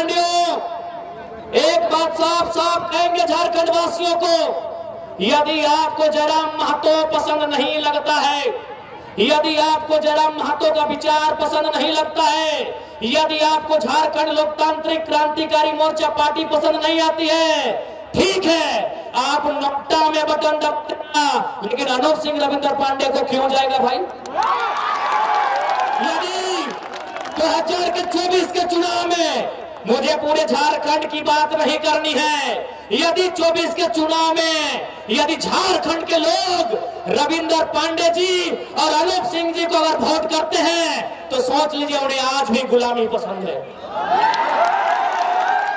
झारखंडियों, एक बात साफ साफ कहेंगे झारखंड वासियों को, यदि आपको जयराम महतो पसंद नहीं लगता है, यदि आपको जयराम महतो का विचार पसंद नहीं लगता है, यदि आपको झारखंड लोकतांत्रिक क्रांतिकारी मोर्चा पार्टी पसंद नहीं आती है, ठीक है, आप नोटा में बटन दबाना, लेकिन अनूप सिंह रविंद्र पांडे को क्यों जाएगा भाई? यदि 2024 के चुनाव में मुझे पूरे झारखंड की बात नहीं करनी है, यदि 24 के चुनाव में यदि झारखंड के लोग रविंद्र पांडे जी और अनूप सिंह जी को अगर वोट करते हैं तो सोच लीजिए उन्हें आज भी गुलामी पसंद है,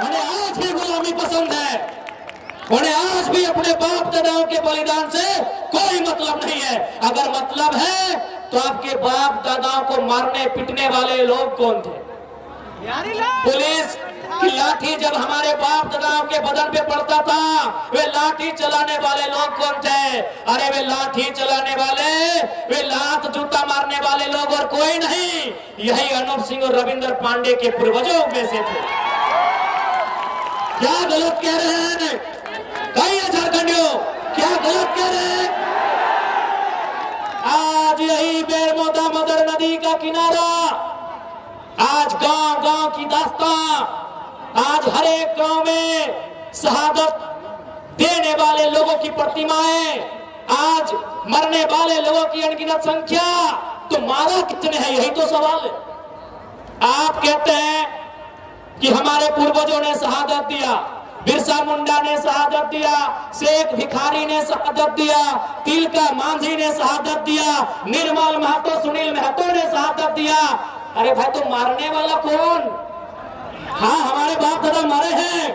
उन्हें आज भी गुलामी पसंद है, उन्हें आज भी अपने बाप दादाओं के बलिदान से कोई मतलब नहीं है। अगर मतलब है तो आपके बाप दादाओं को मारने पीटने वाले लोग कौन थे? पुलिस की लाठी जब हमारे बाप दादाओं के बदन पे पड़ता था, वे लाठी चलाने वाले लोग कौन थे? अरे वे लाठी चलाने वाले, वे लात जूता मारने वाले लोग और कोई नहीं, यही अनूप सिंह और रविंद्र पांडे के पूर्वजों में से थे। क्या गलत कह रहे हैं? कहीं झारखंडियों, क्या गलत कह रहे हैं? आज यही बेरमो दामोदर नदी का किनारा, आज गांव गांव की दास्तां, आज हर एक गांव में शहादत देने वाले लोगों की प्रतिमाएं, आज मरने वाले लोगों की अनगिनत संख्या, तो मारा कितने हैं, यही तो सवाल है। आप कहते हैं कि हमारे पूर्वजों ने शहादत दिया, बिरसा मुंडा ने शहादत दिया, शेख भिखारी ने शहादत दिया, तिलका मांझी ने शहादत दिया, निर्मल महतो सुनील महतो ने शहादत दिया। अरे भाई, तो मारने वाला कौन? हाँ, हमारे बाप दादा मरे हैं,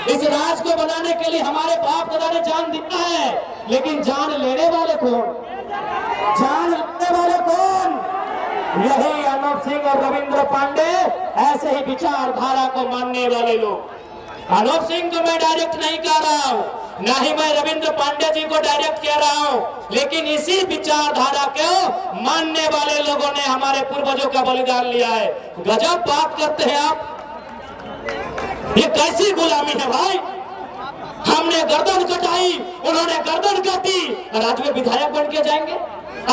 इस राज को बनाने के लिए हमारे बाप दादा ने जान दिया है, लेकिन जान लेने वाले कौन? जान लेने वाले कौन? यही अनूप सिंह और रविंद्र पांडे, ऐसे ही विचारधारा को मानने वाले लोग। अनूप सिंह को मैं डायरेक्ट नहीं कह रहा हूं, ना ही मैं रविंद्र पांडे जी को डायरेक्ट कह रहा हूं, लेकिन इसी विचारधारा को मानने वाले लोगों ने हमारे पूर्वजों का बलिदान लिया है। गजब बात करते हैं आप, ये कैसी गुलामी है भाई? हमने गर्दन कटाई, उन्होंने गर्दन काटी, और आज वे विधायक बन के जाएंगे,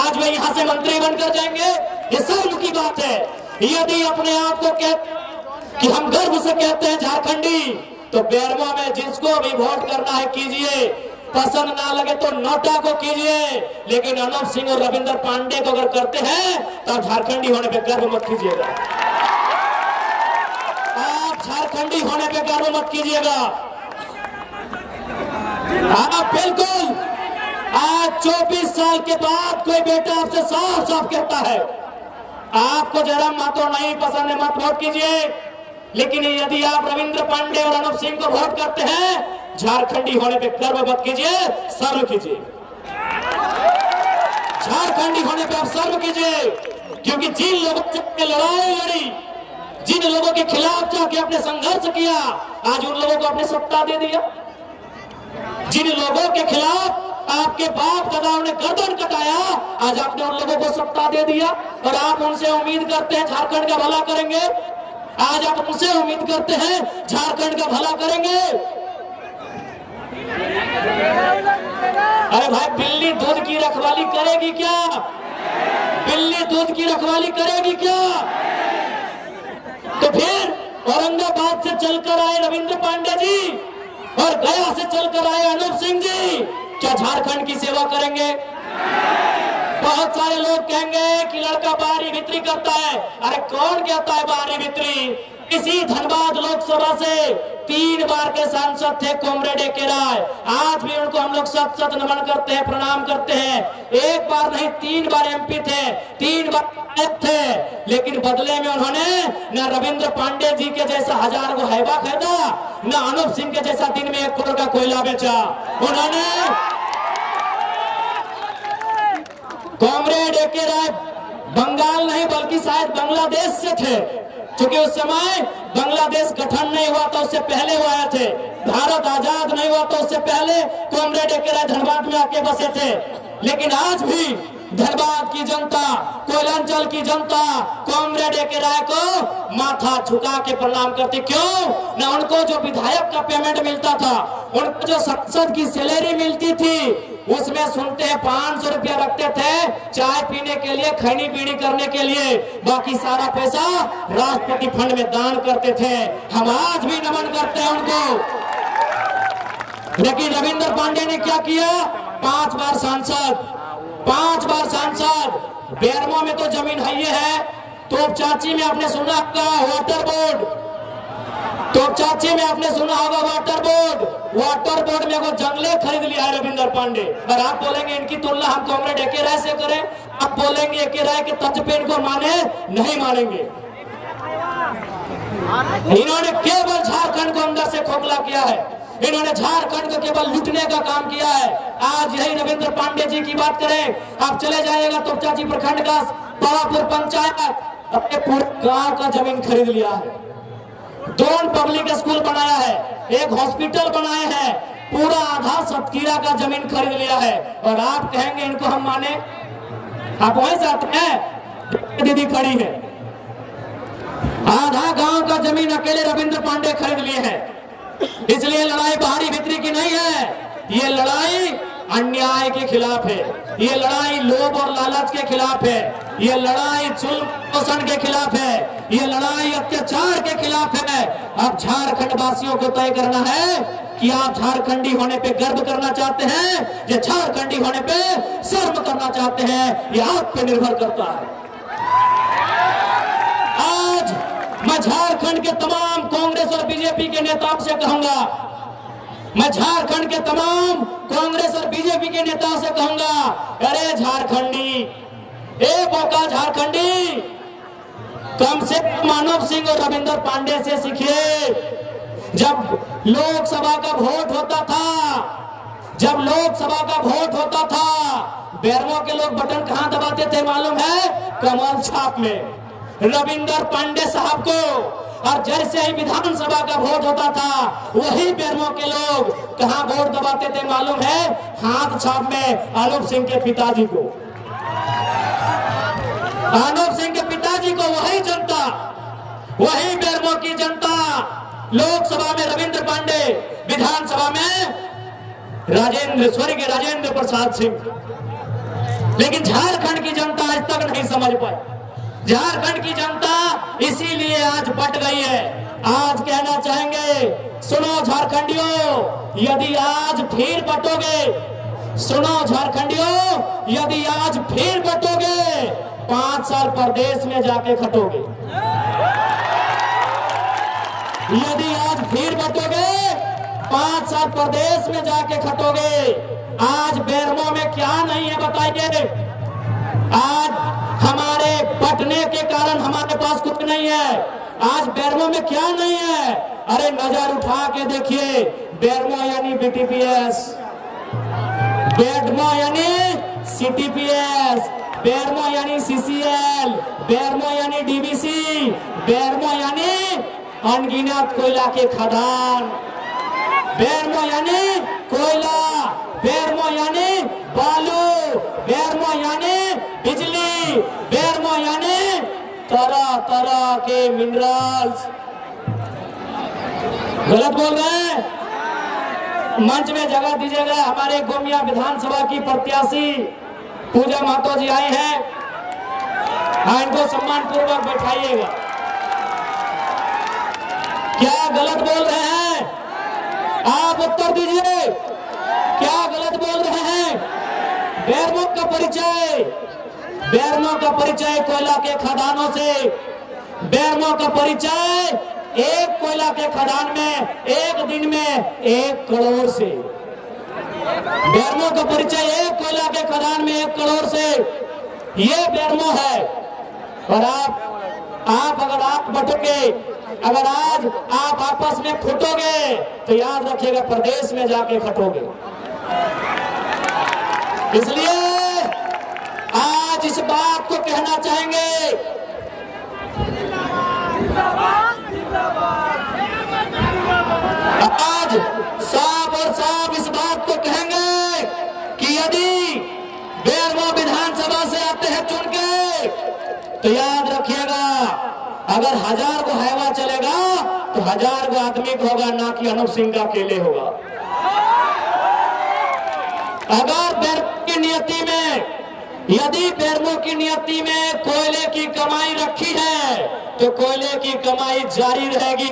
आज वे यहाँ से मंत्री बनकर जाएंगे। ये सब की बात है। यदि अपने आप को कि हम गर्व से कहते हैं झारखंडी, तो बेरमो में जिसको भी वोट करना है कीजिए, पसंद ना लगे तो नोटा को कीजिए, लेकिन अनूप सिंह और रविंद्र पांडे को अगर करते हैं तो झारखंडी होने पे गर्व मत कीजिएगा। आप झारखंडी होने पे गर्व मत कीजिएगा। आप बिल्कुल आज 24 साल के बाद कोई बेटा आपसे साफ साफ कहता है आपको जयराम महतो नहीं पसंद है, मत वोट कीजिए, लेकिन यदि आप रविंद्र पांडे और अनूप सिंह को वोट करते हैं, झारखंडी होने पे गर्व मत कीजिए, सर्व कीजिए। झारखंडी होने पे आप सर्व कीजिए, क्योंकि जिन लोगों से लड़ाई लड़ी, जिन लोगों के खिलाफ जाके आपने संघर्ष किया, आज उन लोगों को आपने सत्ता दे दिया। जिन लोगों के खिलाफ आपके बाप दादाओं ने गर्दन कटाया, आज आपने उन लोगों को सत्ता दे दिया, और आप उनसे उम्मीद करते हैं झारखंड का भला करेंगे। आज आप उनसे उम्मीद करते हैं झारखंड का भला करेंगे। अरे भाई, बिल्ली दूध की रखवाली करेगी क्या? बिल्ली दूध की रखवाली करेगी क्या? तो फिर औरंगाबाद से चलकर आए रविंद्र पांडे जी और गया से चलकर आए अनूप सिंह जी, क्या झारखंड की सेवा करेंगे? बहुत सारे लोग कहेंगे कि लड़का बाहरी भीतरी करता है। अरे कौन कहता है बाहरी भीतरी? इसी धनबाद लोकसभा से 3 बार के सांसद थे कॉमरेड ए.के. राय, आज भी उनको हम लोग सत सत नमन करते हैं, प्रणाम करते हैं। एक बार नहीं 3 बार एमपी थे, 3 बार थे, लेकिन बदले में उन्होंने न रविंद्र पांडे जी के जैसा 1000 को हैबा खरीदा, न अनूप सिंह के जैसा दिन में 1 करोड़ का कोयला बेचा। उन्होंने कॉमरेड ए.के. राय बंगाल नहीं बल्कि शायद बांग्लादेश से थे, क्योंकि उस समय बांग्लादेश गठन नहीं हुआ था, उससे पहले वो आए थे। भारत आजाद नहीं हुआ तो उससे पहले कॉमरेड ए.के. राय धनबाद में आके बसे थे। लेकिन आज भी धनबाद की जनता, कोयलांचल की जनता कॉमरेड ए के राय को माथा झुका के प्रणाम करती। क्यों ना? उनको जो विधायक का पेमेंट मिलता था, उनको जो संसद की सैलरी मिलती थी, उसमें सुनते हैं 500 रुपया रखते थे चाय पीने के लिए, खैनी पीनी करने के लिए, बाकी सारा पैसा राष्ट्रपति फंड में दान करते थे। हम आज भी नमन करते हैं उनको। लेकिन रविंद्र पांडे ने क्या किया? 5 बार सांसद, 5 बार सांसद। बेरमो में तो जमीन है, तो चाची में आपने सुना होगा वाटर बोर्ड, तो चाची में आपने सुना होगा वाटर बोर्ड। वाटर बोर्ड में वो जंगले खरीद लिया है रविंद्र पांडे। और आप बोलेंगे इनकी तुलना हम कॉमरेड ए के राय से करें? आप बोलेंगे ए के राय के तर्ज पे इनको माने? नहीं मानेंगे। इन्होंने केवल झारखंड को अंदर से खोखला किया है, इन्होंने झारखंड को केवल लूटने का काम किया है। आज यही रविंद्र पांडे जी की बात करें, आप चले जाइएगा तोपचा जी प्रखंड का पावापुर पंचायत अपने पूरे गांव का जमीन खरीद लिया है, 2 पब्लिक स्कूल बनाया है, 1 हॉस्पिटल बनाए हैं, पूरा आधा सतकीरा का जमीन खरीद लिया है। और आप कहेंगे इनको हम माने? आप वहीं जाते हैं, दीदी खड़ी है, आधा गांव का जमीन अकेले रविंद्र पांडे खरीद लिए हैं। इसलिए लड़ाई बाहरी भीतरी की नहीं है, ये लड़ाई अन्याय के खिलाफ है, ये लड़ाई लोभ और लालच के खिलाफ है, ये लड़ाई जुल्म शोषण के खिलाफ है, ये लड़ाई अत्याचार के खिलाफ है। अब झारखंड वासियों को तय करना है कि आप झारखंडी होने पे गर्व करना चाहते हैं या झारखंडी होने पे शर्म करना चाहते हैं, ये आप पे निर्भर करता है। आज मैं झारखंड के तमाम कांग्रेस और बीजेपी के नेताओं से कहूंगा, मैं झारखंड के तमाम कांग्रेस और बीजेपी के नेताओं से कहूंगा, अरे झारखंडी, ए बोका झारखंडी, कम से कम मानव सिंह और रविंद्र पांडे से सीखिए। जब लोकसभा का वोट होता था, जब लोकसभा का वोट होता था, बेरमो के लोग बटन कहां दबाते थे मालूम है? कमल छाप में रविंद्र पांडे साहब को। और जैसे ही विधानसभा का वोट होता था, वही बेरमो के लोग कहां वोट दबाते थे मालूम है? हाथ छाप में आनूप सिंह के पिताजी को, आनूप सिंह के पिताजी को। वही जनता, वही बेरमो की जनता लोकसभा में रविंद्र पांडे, विधानसभा में राजेंद्र, स्वर्गीय राजेंद्र प्रसाद सिंह। लेकिन झारखंड की जनता आज तक नहीं समझ पाई। झारखंड की जनता इसीलिए आज बट गई है। आज कहना चाहेंगे, सुनो झारखंडियों, यदि आज फिर बटोगे, सुनो झारखंडियों, यदि आज फिर बटोगे, 5 साल प्रदेश में जाके खटोगे। यदि आज फिर बटोगे, 5 साल प्रदेश में जाके खटोगे। आज बेरमो में क्या नहीं है बताइए? आज हमारे बटने के कारण हमारे पास कुछ नहीं है। आज बेरमो में क्या नहीं है? अरे नजर उठा के देखिए, बेरमो यानी बीटीपीएस, बेरमो यानी सीटीपीएस, बेरमो यानी सीसीएल, बेरमो यानी डीबीसी, बेरमो यानी अनगिनत कोयला के खदान, बेरमो यानी कोयला, बेरमो यानी बालू, बेरमो यानी बिजली, बेरमो यानी तरह तरह के मिनरल्स। गलत बोल रहे हैं? मंच में जगह दीजिएगा। हमारे गोमिया विधानसभा की प्रत्याशी पूजा महतो जी आए हैं, इनको सम्मान पूर्वक बैठाइएगा। क्या गलत बोल रहे हैं? आप उत्तर दीजिए, क्या गलत बोल रहे हैं? बेरमो का परिचय, बेरमो का परिचय कोयला के खदानों से, बेरमो का परिचय एक कोयला के खदान में एक दिन में 1 करोड़ से, बेरमो का परिचय एक कोयला के खदान में 1 करोड़ से, ये बेरमो है। और आप अगर आप बटोगे, अगर आज आप आपस में फूटोगे, तो याद रखिएगा प्रदेश में जाके खटोगे। इसलिए आज इस बात को कहना चाहेंगे, आज साफ और साफ इस बात को कहेंगे कि यदि बेरमो विधानसभा अगर 1000 को हैवा चलेगा तो 1000 को आदमी को होगा, ना कि अनूप सिंह का अकेले होगा। अगर बेरमो की नियति में, यदि बेरमो की नियति में कोयले की कमाई रखी है तो कोयले की कमाई जारी रहेगी,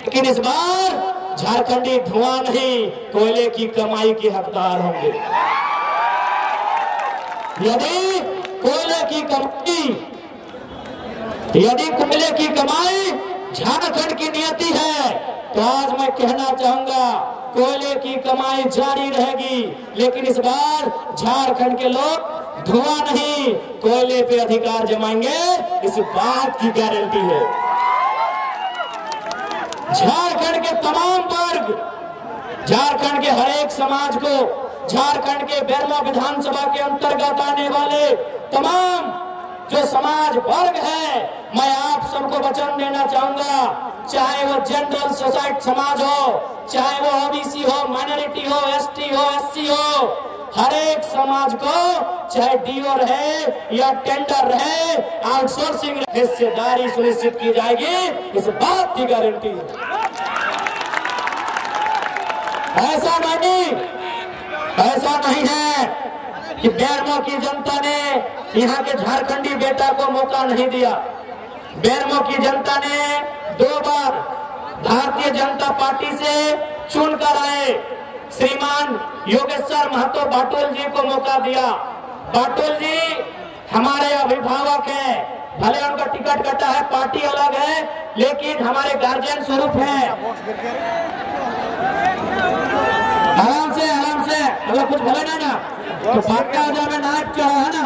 लेकिन इस बार झारखंडी धुआं नहीं, कोयले की कमाई के हकदार होंगे। यदि कोयले की कमाई झारखंड की नियति है तो आज मैं कहना चाहूंगा कोयले की कमाई जारी रहेगी, लेकिन इस बार झारखंड के लोग धुआं नहीं, कोयले पे अधिकार जमाएंगे, इस बात की गारंटी है। झारखंड के तमाम वर्ग, झारखंड के हर एक समाज को, झारखंड के बेरमो विधानसभा के अंतर्गत आने वाले तमाम जो समाज वर्ग है, मैं आप सबको वचन देना चाहूंगा, चाहे वो जनरल सोसाइटी समाज हो, चाहे वो ओबीसी हो, माइनॉरिटी हो, एसटी हो, एससी हो, हर एक समाज को चाहे डीओ रहे या टेंडर रहे, आउटसोर्सिंग हिस्सेदारी सुनिश्चित की जाएगी, इस बात की गारंटी है। ऐसा नहीं है कि बेरमो की जनता ने यहाँ के झारखंडी बेटा को मौका नहीं दिया। बेरमो की जनता ने 2 बार भारतीय जनता पार्टी से चुनकर आए श्रीमान योगेश्वर महतो बाटुल जी को मौका दिया। बाटुल जी हमारे अभिभावक हैं, भले उनका टिकट कटा है, पार्टी अलग है, लेकिन हमारे गार्जियन स्वरूप है। आराम से अगर कुछ भले ना तो पार्टी में नाच चढ़ा है ना,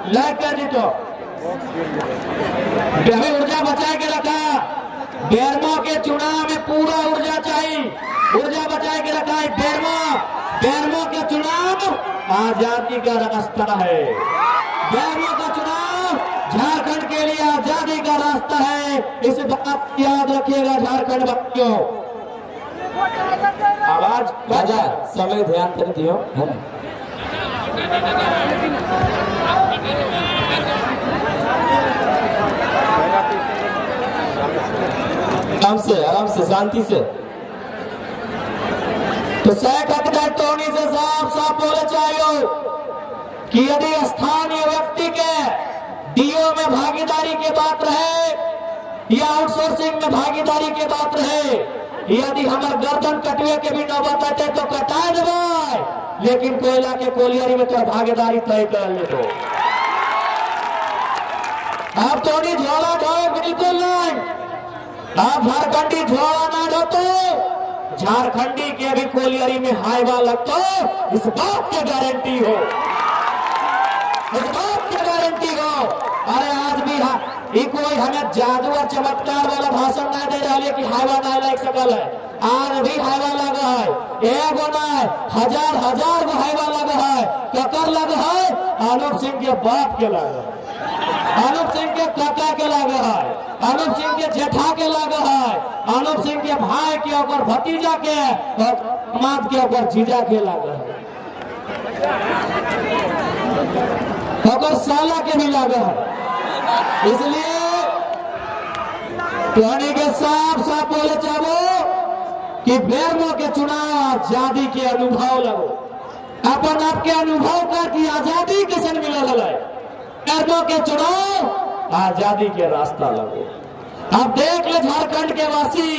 लाइक कर दी तो हमें ऊर्जा बचा के रखा। बेरमो के चुनाव में पूरा ऊर्जा चाहिए, ऊर्जा बचा के रखा है। बेरमो के चुनाव आजादी का रास्ता है। बेरमो का चुनाव झारखंड के लिए आजादी का रास्ता है, इस बात याद रखिएगा झारखंड वासियों। आवाज राजा समय ध्यान कर दियो। आराम से शांति से। तो शेख अकबर टोनी से साफ बोले चाहिए कि यदि स्थानीय व्यक्ति के डीओ में भागीदारी के बात रहे या आउटसोर्सिंग में भागीदारी के बात रहे, यदि हमारे गर्दन कटवे के भी न बताते तो कटा देवे, लेकिन कोयला के कोलियरी में तो भागीदारी तय कर ले। तो आप टोनी झोला ढो, बिल्कुल नहीं। आप झारखंडी झोला ना ढो तो झारखंडी के भी कोलियरी में हाईवा लगतो, इस बात की गारंटी हो, इस बात की गारंटी हो। अरे आज भी ये कोई हमें जादू और चमत्कार वाला भाषण नहीं दे रहा है कि हाईवा नहीं लग सकल है। आज भी हाईवा लगा है, एगो नहीं, हजार गो हाईवा लगा है। ककर लगा है? अनूप सिंह के बाप के लगा है, अनूप सिंह के काका के लगा है, अनूप सिंह के जेठा के लगा है, अनूप सिंह के भाई के ऊपर भतीजा के और मात के ऊपर जीजा के लगा है, और साला के भी लगा है। इसलिए टोनी के साफ बोले चाहो कि बेरमो के चुनाव आजादी के अनुभव लगो, अपन आपके अनुभव का कि आजादी कैसे मिलल है। बेरमो के चुनाव आजादी के रास्ता लगो। अब देख ले झारखंड के वासी,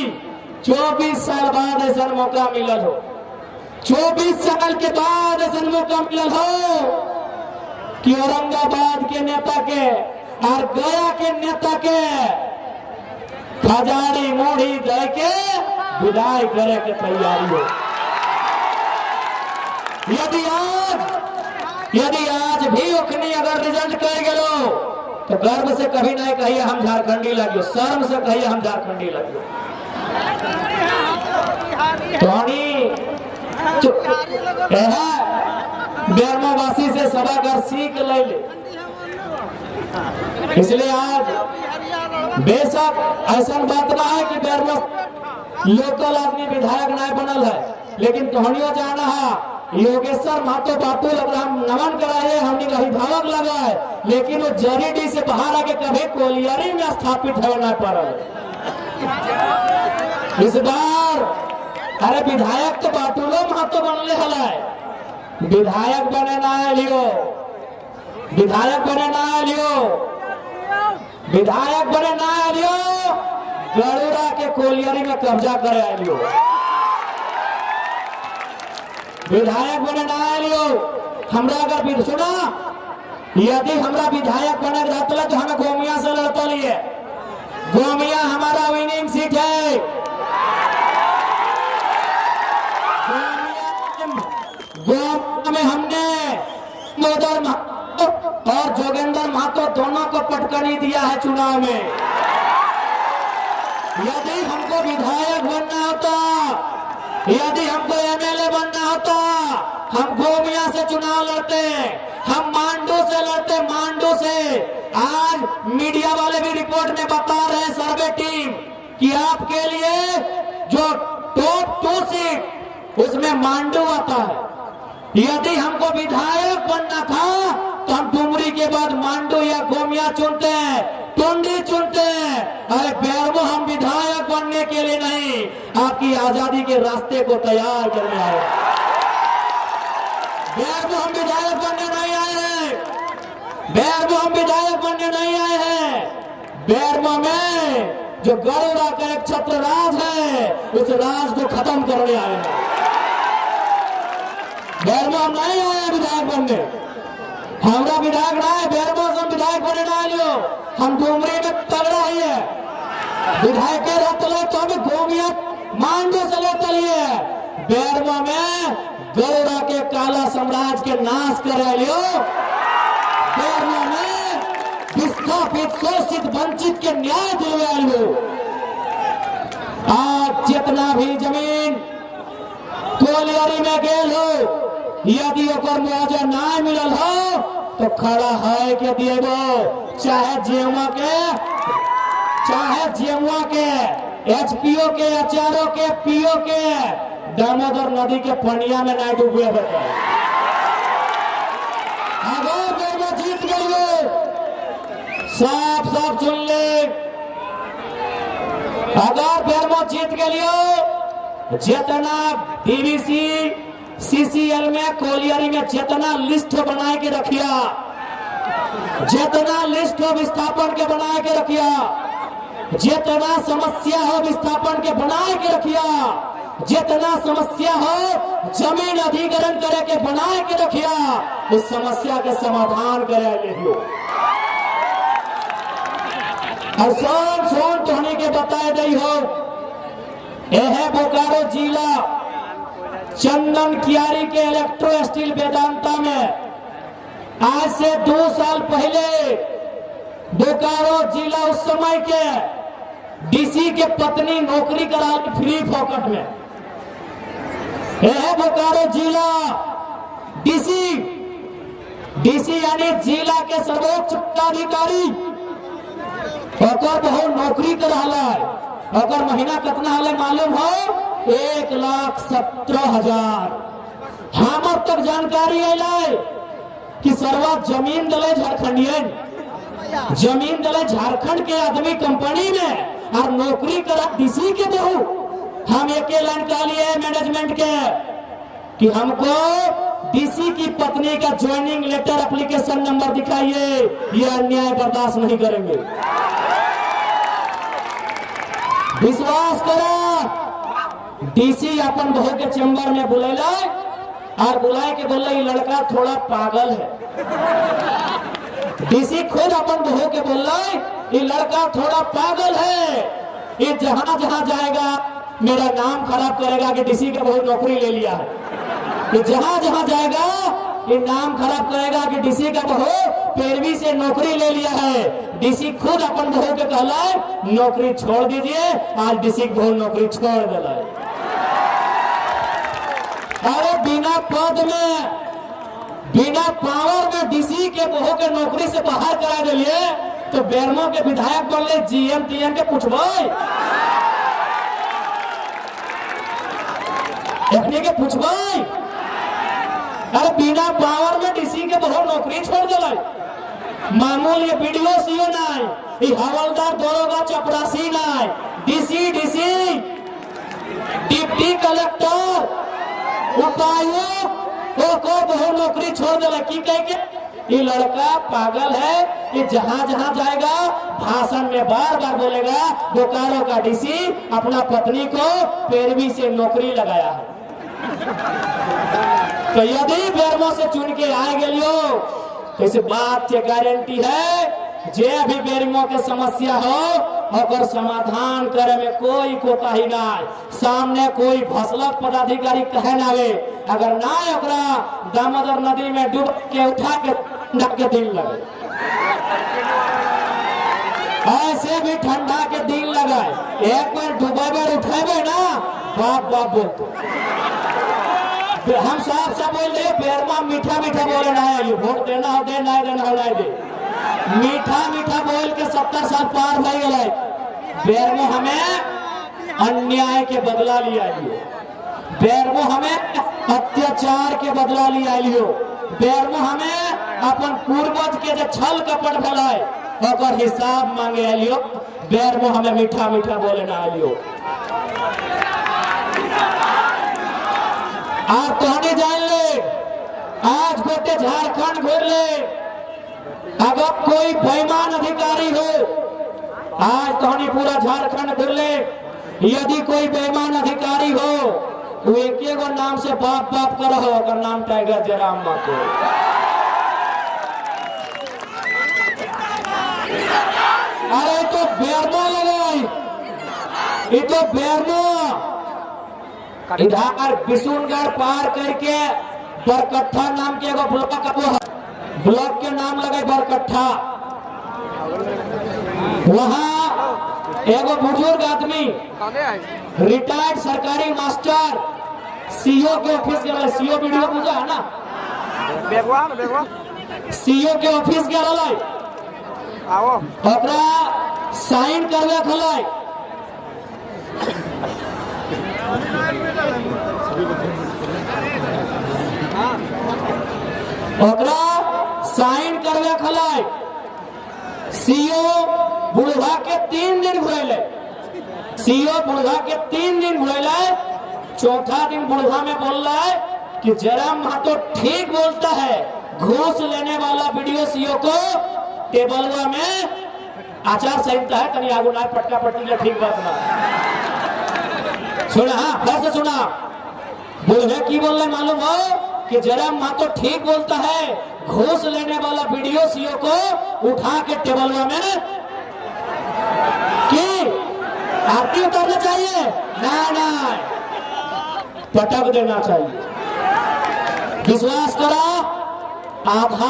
24 साल बाद ऐसा मौका मिलल हो, 24 साल के बाद ऐसा मौका मिलल हो कि औरंगाबाद के नेता के और गया के नेता के खजारी मोड़ी दे के विदाई करे के तैयारी हो। यदि आज भी ओखनी अगर रिजल्ट कर गलो तो गर्व से कभी नहीं कहिए हम झारखंडी लगियो, शर्म से कहिए हम झारखंडी लगियो। बेरमो वासी से सभागर सीख ले। इसलिए आज बेशक ऐसा बात ना है कि बेरमो लोकल आदमी विधायक नहीं बनल है, लेकिन तोहनियो जाना है योगेश्वर महतो बापू हम नमन कराए, हमने अभिभावक लगाए, लेकिन वो जरीडी से बाहर आके कभी कोलियरी में स्थापित होना पड़ा। इस बार अरे विधायक तो बाटुलो महतो बनले हलाय, विधायक बने ना लियो, विधायक बने ना लियो, विधायक बने ना लियो, गरुड़ा के कोलियरी में कब्जा करे लियो, विधायक बने ना लियो। हमरा अगर सुना, यदि हमरा विधायक बने रहता तो हमें गोमिया से लड़ता लिए, गोमिया हमारा विनिंग सीट है, गोमिया में हमने मोदर महतो और जोगेंद्र महतो दोनों को पटकनी दिया है चुनाव में। यदि हमको विधायक बनना होता, यदि हमको एमएलए बनना होता, हम गोमिया से चुनाव लड़ते, हम मांडू से लड़ते, मांडू से। आज मीडिया वाले भी रिपोर्ट में बता रहे हैं, सर्वे टीम, कि आपके लिए जो टॉप 2 सीट उसमें मांडू आता है। यदि हमको विधायक बनना था तो हम डुमरी के बाद मांडू या गोमिया चुनते हैं, टुंडी चुनते हैं। अरे बेरमो हम विधायक बनने के लिए नहीं, आपकी आजादी के रास्ते को तैयार करने आए। बेरमो हम विधायक बनने नहीं आए हैं, बेरमो हम विधायक बनने नहीं आए हैं। बेरमो में जो गरुड़ा का एक छत्र राज है, उस राज को खत्म करने आए हैं। बेरमो हम नहीं आए विधायक बनने, हमारा विधायक ना है, बेरमो से हम विधायक बने ना लियो। हम डुमरी में तगड़ा ही है, विधायक रहते तो हमें गोमिया मांडू से लेते लिए, बेरमो में गरुड़ा के काला साम्राज्य के नाश कर लियो। बेरमो में विस्थापित, शोषित, वंचित के न्याय दिलवा लियो। आज जितना भी जमीन कोलियरी में गेल हो, यदि ओकर मुआवजा ना मिलल हो तो खड़ा है के दिएगो, चाहे जेवा के, चाहे जेवा के, एचपीओ के, एचआरओ के, पीओ के, दामोदर नदी के पनिया में ना डूबे। अगर बेरमो जीत गए, साफ साफ सुन ले, अगर बेरमो जीत गए, जितना डीवीसी सीसीएल में कोलियरी में जितना लिस्ट बना के रखिया, जितना लिस्ट हो विस्थापन के बना के रखिया, जितना समस्या हो विस्थापन के बना के रखिया, जितना समस्या हो जमीन अधिग्रहण करे के बना के रखिया, उस समस्या के समाधान करे लियो। और सोन तोहनी के बताए दी हो, यह बोकारो जिला चंदन कियारी के इलेक्ट्रो स्टील वेदांता में आज से 2 साल पहले बोकारो जिला उस समय के डीसी के पत्नी नौकरी करा फ्री फोकट में। यह बोकारो जिला डीसी यानी जिला के सर्वोच्च पदाधिकारी, बहुत नौकरी करा, अगर महीना कितना हाले मालूम हो, 1,17,000। हमर तक जानकारी आये कि सर्वा जमीन दले झारखंडियन, जमीन दले झारखंड के आदमी कंपनी में और नौकरी करा डीसी के देहू। हम एक लाइन का लिए मैनेजमेंट के कि हमको डीसी की पत्नी का ज्वाइनिंग लेटर एप्लीकेशन नंबर दिखाइए, ये अन्याय बर्दाश्त नहीं करेंगे। विश्वास करो, डीसी अपन बहू के चैम्बर में बुलेला और बुलाए के बोले ये लड़का थोड़ा पागल है। डीसी खुद अपन बहू के बोला ये लड़का थोड़ा पागल है, ये जहां जहां जाएगा मेरा नाम खराब करेगा कि डीसी का बहू नौकरी ले लिया है। ये जहां जहां जाएगा ये नाम खराब करेगा कि डीसी का बहू पैरवी से नौकरी ले लिया है। डीसी खुद अपन बहू के कहला नौकरी छोड़ दीजिए, आज डीसी की बहू नौकरी छोड़ दिला। अरे बिना पद में, बिना पावर में डीसी के बहू के नौकरी से बाहर करा दिए तो बेरमो के विधायक बनले जीएम टीएम के पूछबे, एखनी के पूछबे अरे बिना पावर में डीसी के बहुत नौकरी छोड़ दिला। मामूल ये वीडियो सीओ नाय, ये हवलदार दरोगा चपरासी नाय, डीसी डिप्टी कलेक्टर उपायुक्त को बहुत नौकरी छोड़ दिला। की कह के ये लड़का पागल है, ये जहां जहां जाएगा भाषण में बार बार बोलेगा बोकारो का डीसी अपना पत्नी को पैरवी से नौकरी लगाया है। तो यदि बेरमो से चुन के आए गलियो तो इस बात के गारंटी है जे अभी बेरमो के समस्या हो और समाधान करे में कोई कोताही ना, सामने कोई भसलक पदाधिकारी कहे ना वे, अगर ना ओकरा दामोदर नदी में डूब के उठा के दिन लगे, ऐसे भी ठंडा के दिन लगाए। एक बार डूबे उठेबे ना बाप बाप बोलते। हम साफ साफ बोल रहे बेरमा मीठा मीठा बोले ना है, वोट देना हो दे, नहीं देना हो नहीं दे, मीठा मीठा बोल के 70 साल पार भई गए। बेरमो हमें अन्याय के बदला लिया लियो, बेरमो हमें अत्याचार के बदला लिया लियो, बेरमो हमें अपन पूर्वज के जो छल कपट भलाए और हिसाब मांगे लियो। बेरमो हमें मीठा मीठा बोले ना लियो। आप तो जान ले, आज गोटे झारखंड घूर ले, अगर कोई बेईमान अधिकारी हो, आज तो पूरा झारखंड घूर ले, यदि कोई बेईमान अधिकारी हो तो एक एगो नाम से बाप बाप कर हो, अगर नाम टाइगर जयराम महतो। अरे तो बेरमो लगाई, ये तो बेरमो इधर बिशुनगढ़ पार करके बरकट्ठा नाम के एगो ब्लॉक के नाम लगे बरकट्ठा, वहाँ एगो बुजुर्ग आदमी रिटायर्ड सरकारी मास्टर सीओ के ऑफिस गया, सीओ वीडियो पूजा है ना, सीओ के ऑफिस गया ओकरा साइन करवे खलाई, ओकरा साइन करवे खलाई। सीओ बुढ़वा के 3 दिन घुरेले, सीओ बुढ़वा के 3 दिन घुरेले, चौथा दिन बुढ़वा में बोल रहा है कि जयराम महतो ठीक बोलता है, घूस लेने वाला वीडियो सीओ को टेबलवा में आचार संहिता है, तनी आगू ना पटका पटकी ठीक बात ना सुना। हाँ फिर से सुना, बुढ़वे की बोल रहे मालूम हो कि जयराम महतो ठीक बोलता है, घूस लेने वाला वीडियो सीओ को उठा के टेबलवा में कि आरती उतारना चाहिए ना पटक देना चाहिए। विश्वास करो आधा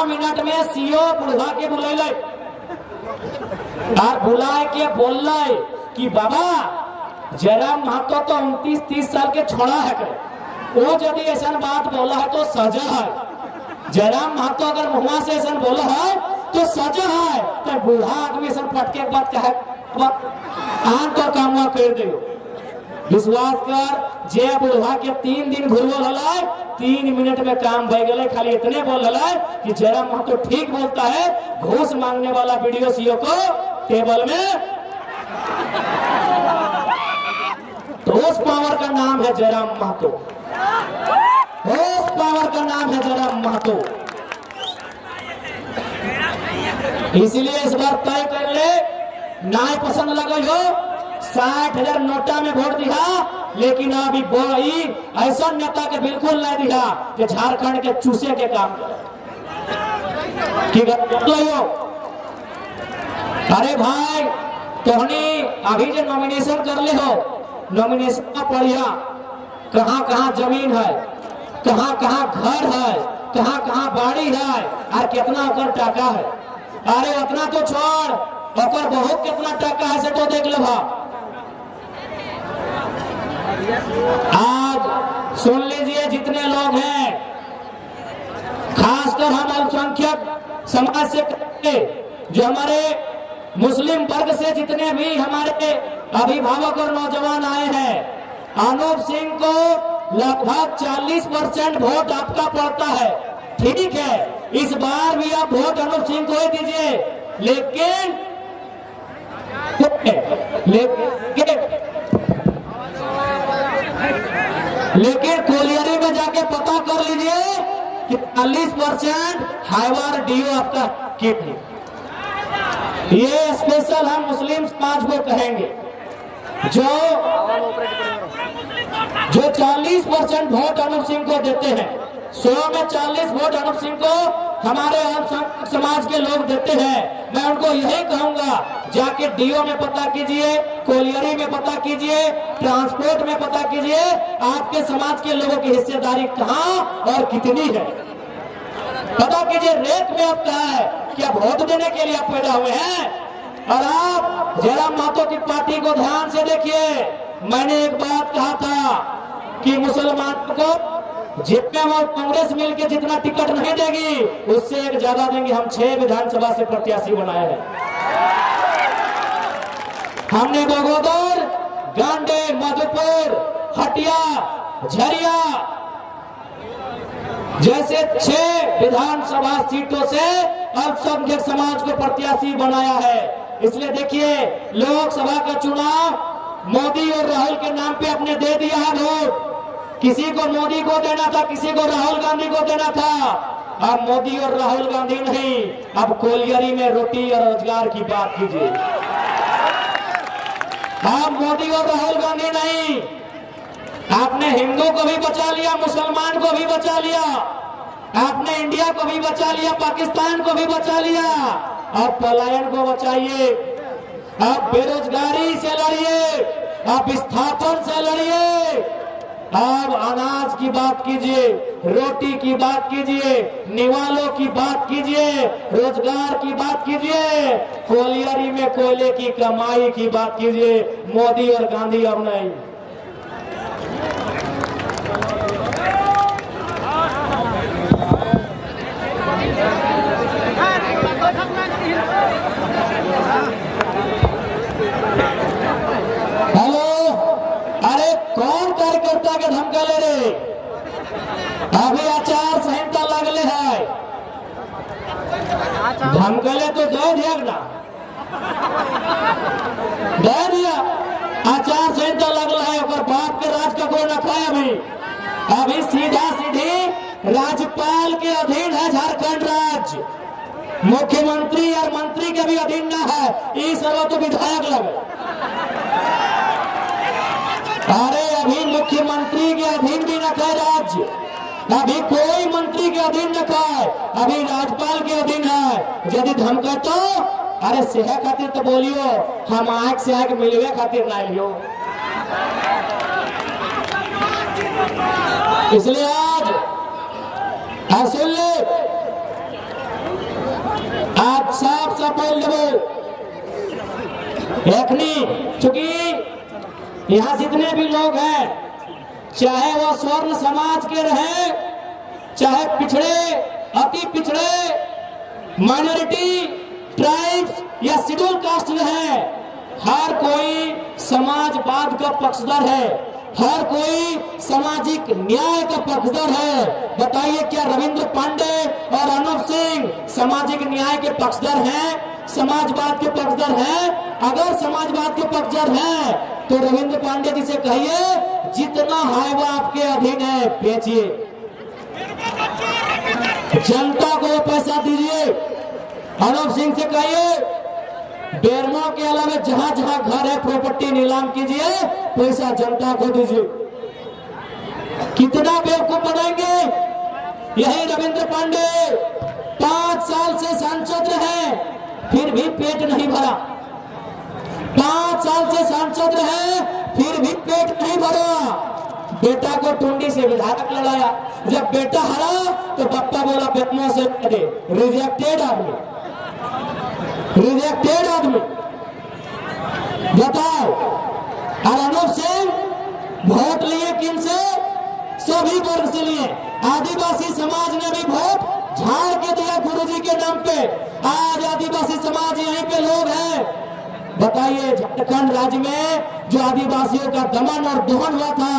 मिनट में सीओ बुढ़वा के बुलाए और बुलाए के बोल रहे कि बाबा जयराम महतो तो 29-30 साल के छोड़ा है कर, वो यदि ऐसा बात बोला है तो सजा है। जयराम महतो अगर मुँह से ऐसा बोला है तो सजा है, तो बूढ़ा आदमी ऐसा पटके के बात कहे आन तो काम कर दे। विश्वास कर, जे बुढ़वा के 3 दिन घुरवल हला, 3 मिनट में काम भय गए। खाली इतने बोल हला कि जयराम महतो ठीक बोलता है, घूस मांगने वाला वीडियो सीओ को टेबल में। तो उस पावर का नाम है जयराम महतो, उस पावर का नाम है जयराम महतो। इसलिए इस बार तय कर ले, ना पसंद लगे हो 60,000 नोटा में वोट दिया, लेकिन अभी बोई ऐसा नेता के बिल्कुल नहीं दिया कि झारखंड के चूसे के काम करे। अरे भाई तोहनी अभी जो नॉमिनेशन कर ले हो, नॉमिनेशन पढ़िया कहाँ कहाँ जमीन है, कहाँ कहाँ घर है, कहाँ कहाँ बाड़ी है और कितना ओकर टाका है। अरे उतना तो छोड़, ओकर बहुत कितना टाका है से तो देख ले भा। आज सुन लीजिए जितने लोग हैं, खासकर हम अल्पसंख्यक समाज से, जो हमारे मुस्लिम वर्ग से जितने भी हमारे अभिभावक और नौजवान आए हैं, अनूप सिंह को लगभग 40% वोट आपका पड़ता है। ठीक है, इस बार भी आप वोट अनूप सिंह को ही दीजिए, लेकिन कोलियरी में जाके पता कर लीजिए कि 40% हाईवार डीओ आपका किट है। ये स्पेशल हम मुस्लिम समाज को कहेंगे, जो 40% वोट अनूप सिंह को देते हैं, 100 में 40 वोट अनूप सिंह को हमारे समाज के लोग देते हैं। मैं उनको यही कहूंगा, जाके डीओ में पता कीजिए, कोलियरी में पता कीजिए, ट्रांसपोर्ट में पता कीजिए, आपके समाज के लोगों की हिस्सेदारी कहां और कितनी है। पता कीजिए रेत में अब क्या है, क्या वोट देने के लिए आप पैदा हुए हैं। और आप जयराम महतो की पार्टी को ध्यान से देखिए। मैंने एक बात कहा था कि मुसलमानों को जितने वो कांग्रेस मिलकर जितना टिकट नहीं देगी, उससे एक ज्यादा देंगे। हम 6 विधानसभा से प्रत्याशी बनाए हैं। हमने बगोदर, गांडे, मधुपुर, हटिया, झरिया जैसे 6 विधानसभा सीटों से अल्पसंख्यक समाज को प्रत्याशी बनाया है। इसलिए देखिए, लोकसभा का चुनाव मोदी और राहुल के नाम पे आपने दे दिया है वोट। किसी को मोदी को देना था, किसी को राहुल गांधी को देना था। अब मोदी और राहुल गांधी नहीं, अब कोलियरी में रोटी और रोजगार की बात कीजिए। अब मोदी और राहुल गांधी नहीं, आपने हिंदू को भी बचा लिया, मुसलमान को भी बचा लिया, आपने इंडिया को भी बचा लिया, पाकिस्तान को भी बचा लिया। अब पलायन को बचाइए, आप बेरोजगारी से लड़िए, आप विस्थापन से लड़िए, आप अनाज की बात कीजिए, रोटी की बात कीजिए, निवालों की बात कीजिए, रोजगार की बात कीजिए, कोलियरी में कोयले की कमाई की बात कीजिए। मोदी और गांधी अब नहीं। कार्यकर्ता के धमका ले रहे, अभी आचार संहिता लगले है, धमकले तो दे दिया ना, दे दिया। आचार संहिता लगल है, और बाप के राज का कोई न खाए। अभी सीधा सीधी राज्यपाल के अधीन है झारखंड राज्य, मुख्यमंत्री और मंत्री के भी अधीन ना है, इस तो विधायक लगे। अरे अभी मुख्यमंत्री के अधीन भी न था राज्य, अभी कोई मंत्री के अधीन न था, अभी राज्यपाल के अधीन है। यदि धमका तो अरे सेह खातिर तो बोलियो, हम आंख से आंख मिलवे खातिर ना लियो। इसलिए आज सुन ले, आज साफ साफ बोल दो, चूंकि यहाँ जितने भी लोग हैं, चाहे वो स्वर्ण समाज के रहे, चाहे पिछड़े, अति पिछड़े, माइनॉरिटी, ट्राइब्स या शेड्यूल कास्ट रहे, हर कोई समाजवाद का पक्षधर है, हर कोई सामाजिक न्याय का पक्षधर है। बताइए, क्या रविंद्र पांडे और अनूप सिंह सामाजिक न्याय के पक्षधर हैं, समाजवाद के पक्षधर हैं? अगर समाजवाद के पक्षधर हैं तो रविंद्र पांडे जी से कहिए, जितना हाईवा आपके अधीन है बेचिए, जनता को पैसा दीजिए। अनूप सिंह से कहिए, बेरमो के अलावा जहां जहां घर है प्रॉपर्टी नीलाम कीजिए, पैसा जनता को दीजिए। कितना बेवकूफ बनाएंगे। यही रविंद्र पांडे 5 साल से सांसद रहे, फिर भी पेट नहीं भरा। 5 साल से सांसद रहे, फिर भी पेट नहीं भरा। बेटा को टुंडी से विधायक लड़ाया, जब बेटा हरा तो पप्पा बोला बेटनों से दे। रिजेक्टेड आदमी, रिजेक्टेड आदमी। बताओ, और अनूप सिंह वोट लिए किन से? सभी वर्ग से लिए। आदिवासी समाज ने भी वोट झाड़ के दिया गुरुजी के नाम पे। आज आदिवासी समाज यहीं पे लोग हैं। बताइए, झारखंड राज्य में जो आदिवासियों का दमन और दोहन हुआ था,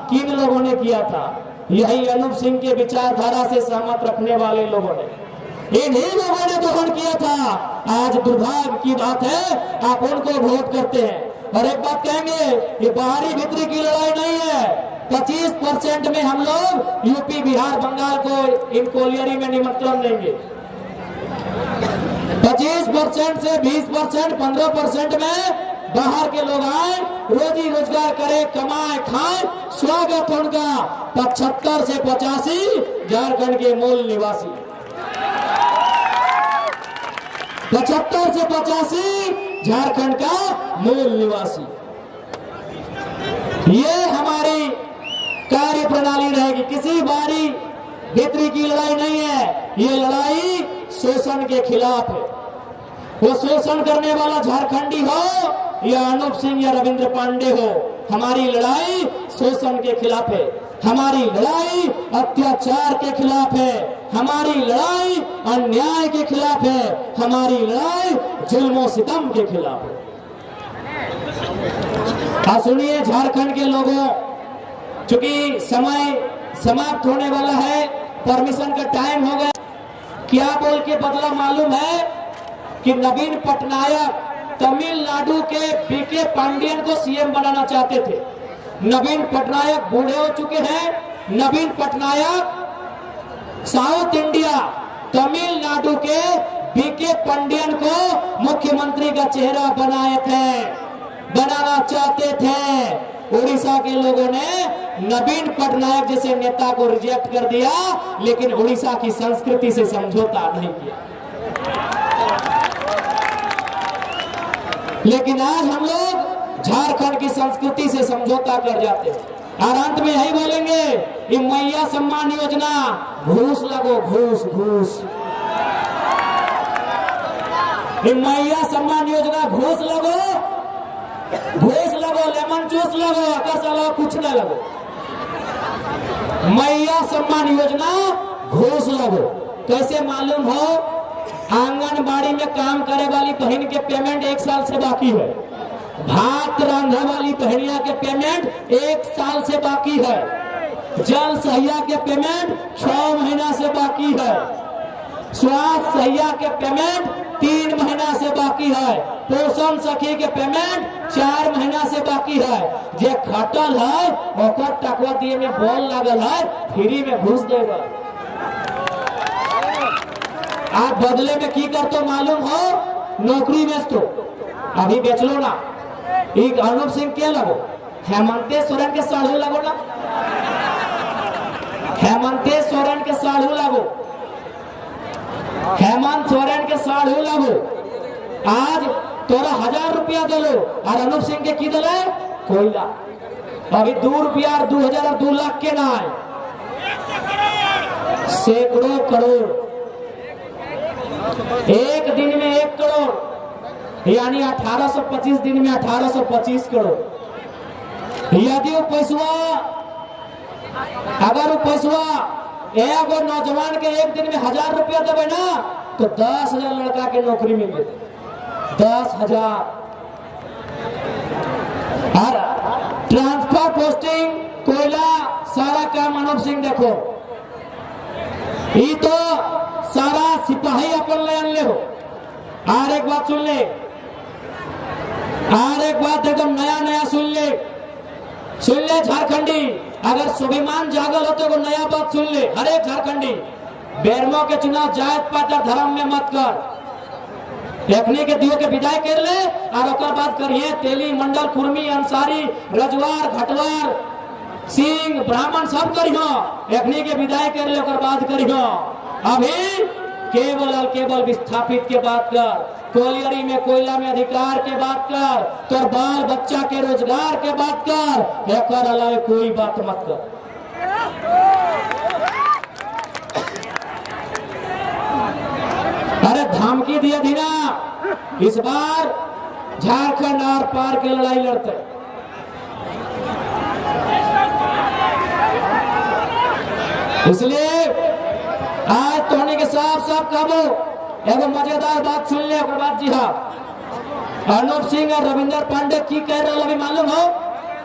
किन लोगों ने किया था? यही अनूप सिंह के विचारधारा से सहमत रखने वाले लोगों ने, इन्हीं लोगों ने दोहन किया था। आज दुर्भाग्य की बात है आप उनको वोट करते हैं। और एक बात कहेंगे, ये बाहरी भीतरी की लड़ाई नहीं है। 25% में हम लोग यूपी, बिहार, बंगाल को इन कोलियरी में निमंत्रण देंगे। 25% से 20%, 15% में बाहर के लोग आए, रोजी रोजगार करें, कमाए, खाएं, स्वागत उनका। 75 से 85 झारखंड के मूल निवासी, 75 से 85 झारखंड का मूल निवासी। ये हमारी कार्य प्रणाली रहेगी। किसी बाहरी भीतरी की लड़ाई नहीं है, ये लड़ाई शोषण के खिलाफ है। वो शोषण करने वाला झारखंडी हो या अनूप सिंह या रविंद्र पांडे हो, हमारी लड़ाई शोषण के खिलाफ है, हमारी लड़ाई अत्याचार के खिलाफ है, हमारी लड़ाई अन्याय के खिलाफ है, हमारी लड़ाई जुल्म सितम के खिलाफ है। सुनिए झारखंड के लोगों, चूंकि समय समाप्त होने वाला है, परमिशन का टाइम हो गया। क्या बोल के बदला मालूम है कि नवीन पटनायक तमिलनाडु के बीके पांडियन को सीएम बनाना चाहते थे। नवीन पटनायक बूढ़े हो चुके हैं। नवीन पटनायक साउथ इंडिया तमिलनाडु के बीके पांडियन को मुख्यमंत्री का चेहरा बनाना चाहते थे। उड़ीसा के लोगों ने नवीन पटनायक जैसे नेता को रिजेक्ट कर दिया, लेकिन उड़ीसा की संस्कृति से समझौता नहीं किया। लेकिन आज हम लोग झारखंड की संस्कृति से समझौता कर जाते हैं। और अंत में यही बोलेंगे, ये मैया सम्मान योजना, घूस लगो, घूस घूस। ये मैया सम्मान योजना, घूस लगो, लेमन जूस लगो, आकाश लगो, कुछ ना लगो। मैया सम्मान योजना, घूस लगो। कैसे मालूम हो? आंगनबाड़ी में काम करे वाली बहन के पेमेंट 1 साल से बाकी है। भात रांधे वाली बहनिया के पेमेंट 1 साल से बाकी है। जल सहिया के पेमेंट 6 महीना से बाकी है। स्वास्थ्य सहिया के पेमेंट 3 महीना से बाकी है। पोषण सखी के पेमेंट 4 महीना से बाकी है। जे खटल है ओकर टकवा दिए में बॉल लागल है, फ्री में घुस देगा। आप बदले में की करते मालूम हो? नौकरी बेच दो, अभी बेच लो ना। एक अनूप सिंह के लगो, हेमंत सोरेन के साढ़ू लगो ना, हेमंत सोरेन के साढ़ू लगो, हेमंत सोरेन के साढ़ू लगो। आज तोरा 1000 रुपया दे लो, और अनूप सिंह के की दिले? कोयला। अभी 2 रुपया और 2000 और 2 लाख के ना है, सैकड़ों करोड़। एक दिन में 1 करोड़, यानी 1825 दिन में 1825 करोड़। यदि वो पैसवा, अगर वो पैसवा एगो नौजवान के एक दिन में 1000 रुपया देवे ना, तो 10,000 लड़का के नौकरी मिल गई। 10,000। और ट्रांसफर, पोस्टिंग, कोयला, सारा काम अनूप सिंह देखो। ये तो सारा सिपाही अपन ले हो। और एक बात सुन ले, और एक बात एकदम नया सुन ले झारखंडी। अगर स्वाभिमान जागल हो तो नया बात सुन ले, हर एक झारखंडी। बेरमो के चुनाव जात पात धर्म में मत कर। एखनी के दियो के विदाई कर ले, और ओकर बात करिए तेली, मंडल, कुर्मी, अंसारी, रजवार, घटवार, सिंह, ब्राह्मण सब करियो। एखनी के विदाई कर ले, ओकर बात करियो। अभी केवल और केवल विस्थापित के बात कर, कोलियरी में, कोयला में अधिकार के बात कर, तोर बाल बच्चा के रोजगार के बात कर। एक अलावा कोई बात मत कर। अरे धमकी दिया थी ना, इस बार झारखंड आर पार की लड़ाई लड़ते। इसलिए आज तोहनी के साफ कहबो, एगो मजेदार बात सुन ले। बाद जी हाँ, अनूप सिंह और रविंद्र पांडे की कह रहे अभी मालूम हो?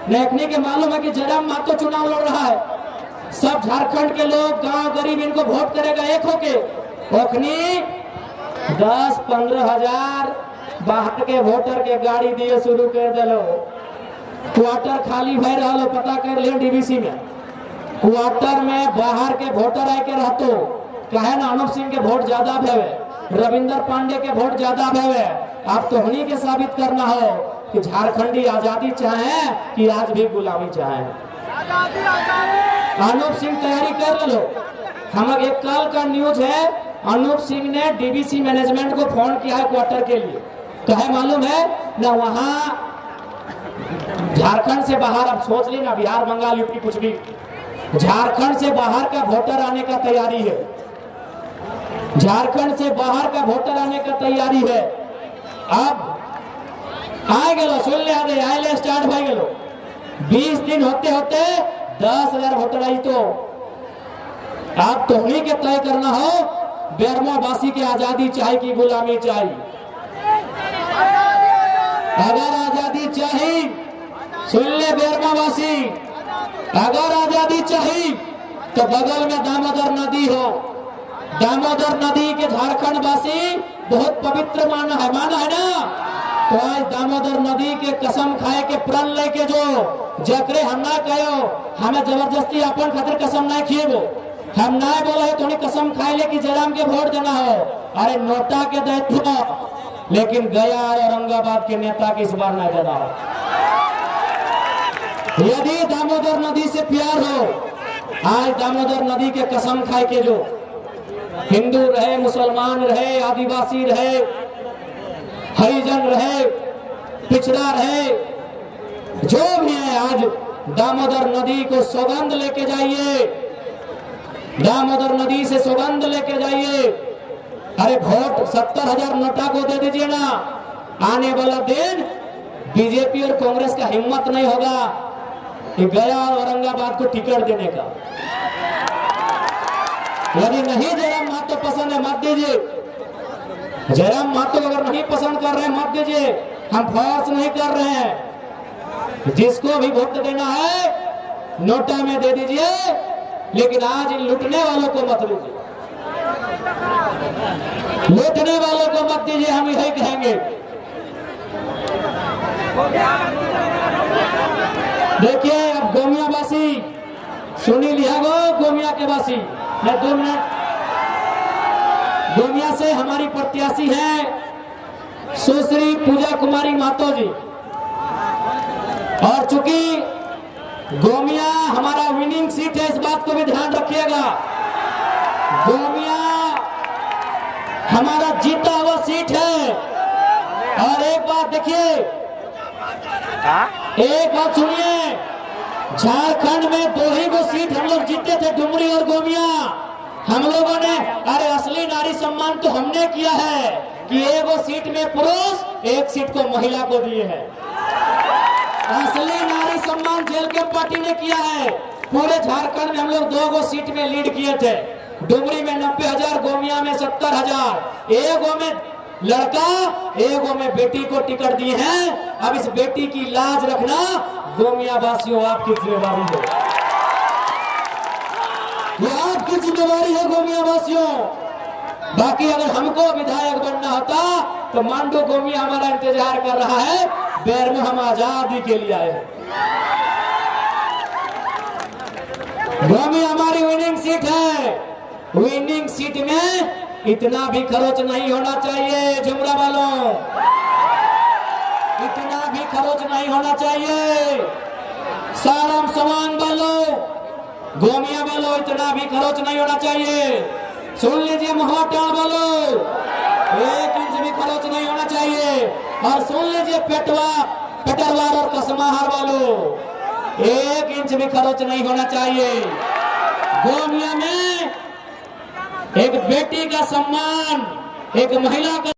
देखने के मालूम है कि जयराम महतो चुनाव लड़ रहा है। सब झारखंड के लोग, गांव गरीब इनको वोट करेगा एक होके। ओखनी 10-15 हजार बाहर के वोटर के गाड़ी दिए शुरू कर दिलो। क्वार्टर खाली भय रहा, पता कर ले डीबीसी में। क्वार्टर में बाहर के वोटर आके रहतो कहे ना, अनुप सिंह के वोट ज्यादा भेवे, रविंदर पांडे के वोट ज्यादा भेवे। आप तो उन्हीं के साबित करना हो कि झारखंडी आजादी चाहे कि आज भी गुलामी चाहे। अनुप सिंह तैयारी कर लो। हम एक कल का न्यूज है, अनुप सिंह ने डीबीसी मैनेजमेंट को फोन किया है क्वार्टर के लिए। कहे मालूम है ना, वहां झारखंड से बाहर, अब सोच ली ना, बिहार बंगाल यूपी कुछ भी, झारखंड से बाहर का वोटर आने का तैयारी है। झारखंड से बाहर का वोटर आने का तैयारी है। अब आए गलो, सुन ले आदे आए स्टार्ट भाई गलो। 20 दिन होते होते 10,000 वोटर आई। तो आप तो उन्हीं के तय करना हो, बेरमो वासी की आजादी चाहिए कि गुलामी चाहिए। अगर आजादी चाहिए, सुन ले बेरमो वासी, अगर आजादी चाहिए तो बगल में दामोदर नदी हो। दामोदर नदी के झारखंड वासी बहुत पवित्र माना है ना। तो आज दामोदर नदी के कसम खाए के प्रण लेके जो जकरे हम ना कहो, हमें जबरदस्ती अपन खातिर कसम ना खिएबो। हम ना बोले तो कसम खाए ले कि जयराम के वोट देना हो। अरे नोटा के दायित्व, लेकिन गया और औरंगाबाद के नेता के इस बार ना देना हो। यदि दामोदर नदी से प्यार हो, आज दामोदर नदी के कसम खाए के जो हिंदू रहे, मुसलमान रहे, आदिवासी रहे, हरिजन रहे, पिछड़ा रहे, जो भी है, आज दामोदर नदी को सौगंध लेके जाइए। दामोदर नदी से सौगंध लेके जाइए। अरे वोट 70,000 नोटा को दे दीजिए ना। आने वाला दिन बीजेपी और कांग्रेस का हिम्मत नहीं होगा कि गया और औरंगाबाद को टिकट देने का। यदि नहीं जयराम महतो पसंद है मत दीजिए। जयराम महतो अगर नहीं पसंद कर रहे हैं मत दीजिए। हम फोर्स नहीं कर रहे हैं। जिसको भी वोट देना है नोटा में दे दीजिए, लेकिन आज इन लूटने वालों को मत लीजिए। लूटने वालों को मत दीजिए, हम यही कहेंगे। देखिए अब गोमिया वासी सुनी लिया गो, गोमिया के वासी, मैं 2 मिनट। गोमिया से हमारी प्रत्याशी हैं सुश्री पूजा कुमारी महतो जी, और चूंकि गोमिया हमारा विनिंग सीट है, इस बात को भी ध्यान रखिएगा। गोमिया हमारा जीता हुआ सीट है। और एक बात देखिए, एक बात सुनिए, झारखंड में 2 ही सीट हम लोग जीते थे, डुमरी और गोमिया। हम लोगों ने, अरे असली नारी सम्मान तो हमने किया है कि 1 सीट में पुरुष, 1 सीट को महिला को दिए है। असली नारी सम्मान जेल पार्टी ने किया है। पूरे झारखंड में हम लोग 2 सीट में लीड किए थे। डुमरी में 90,000, गोमिया में 70,000। 1 में लड़का, 1 में बेटी को टिकट दिए हैं। अब इस बेटी की लाज रखना गोमिया वासियों आपकी जिम्मेदारी है। ये आपकी जिम्मेदारी है गोमिया वासियों। बाकी अगर हमको विधायक बनना होता तो मांडू गोमिया हमारा इंतजार कर रहा है। बैर में हम आजादी के लिए आए। गोमिया हमारी विनिंग सीट है। विनिंग सीट में इतना भी खरोच नहीं होना चाहिए जुमरा वालों, इतना भी खरोच नहीं होना चाहिए। सारम समान वालों, गोमिया वालों, इतना भी खरोच नहीं होना चाहिए। सुन लीजिए मोहटाल वालों, 1 इंच भी खरोच नहीं होना चाहिए। और सुन लीजिए पेटरवार और कसमाहर वालों, 1 इंच भी खरोच नहीं होना चाहिए। गोमिया में एक बेटी का सम्मान, एक महिला का